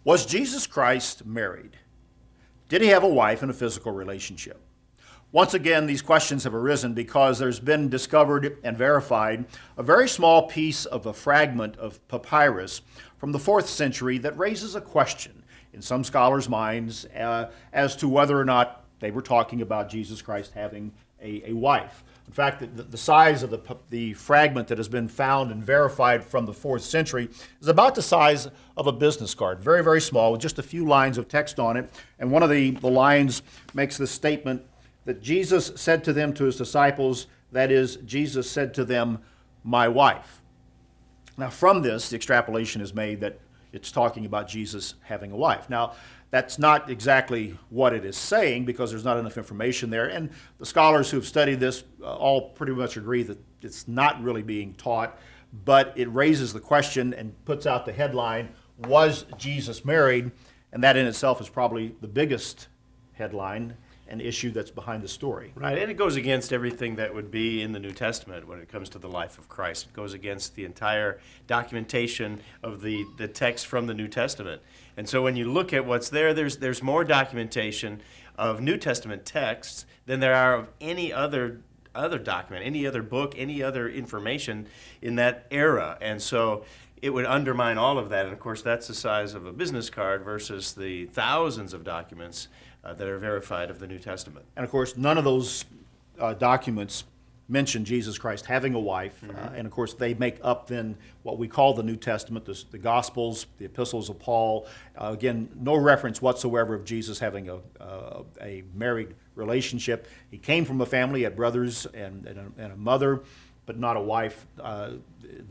Was Jesus Christ married? Did he have a wife in a physical relationship? Once again, these questions have arisen because there's been discovered and verified a very small piece of a fragment of papyrus from the 4th century that raises a question in some scholars' minds as to whether or not they were talking about Jesus Christ having a wife. In fact, the size of the fragment that has been found and verified from the 4th century is about the size of a business card, very, very small, with just a few lines of text on it. And one of the lines makes this statement that Jesus said to them, to his disciples, that is, Jesus said to them, my wife. Now, from this, the extrapolation is made that it's talking about Jesus having a wife. Now, that's not exactly what it is saying because there's not enough information there. And the scholars who have studied this all pretty much agree that it's not really being taught, but it raises the question and puts out the headline, was Jesus married? And that in itself is probably the biggest headline and issue that's behind the story. Right, and it goes against everything that would be in the New Testament when it comes to the life of Christ. It goes against the entire documentation of the text from the New Testament. And so when you look at what's there, there's more documentation of New Testament texts than there are of any other document, any other book, any other information in that era. And so it would undermine all of that. And of course, that's the size of a business card versus the thousands of documents that are verified of the New Testament. And of course, none of those documents mention Jesus Christ having a wife. And of course, they make up then what we call the New Testament, the Gospels, the epistles of Paul. Again, no reference whatsoever of Jesus having a married relationship. He came from a family, had brothers and a mother, but not a wife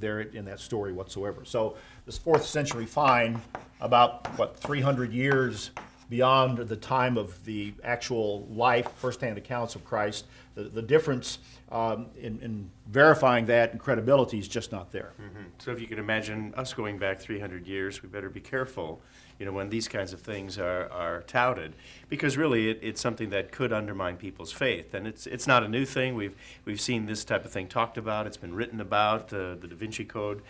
there in that story whatsoever. So this 4th century find, about, 300 years beyond the time of the actual life, firsthand accounts of Christ, the difference in verifying that and credibility is just not there. So if you can imagine us going back 300 years, we better be careful, when these kinds of things are touted, because really it's something that could undermine people's faith. And it's not a new thing. We've seen this type of thing talked about. It's been written about. The Da Vinci Code,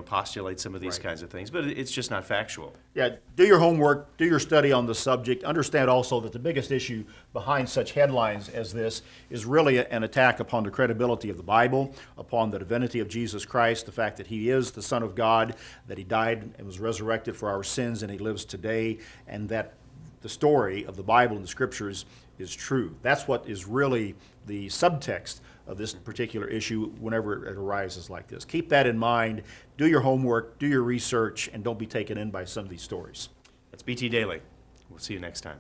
postulates some of these kinds of things, but it's just not factual. Yeah, do your homework, do your study on the subject. Understand also that the biggest issue behind such headlines as this is really an attack upon the credibility of the Bible, upon the divinity of Jesus Christ, the fact that he is the Son of God, that he died and was resurrected for our sins and he lives today, and that the story of the Bible and the Scriptures is true. That's what is really the subtext of this particular issue whenever it arises like this. Keep that in mind. Do your homework, do your research, and don't be taken in by some of these stories. That's BT Daily. We'll see you next time.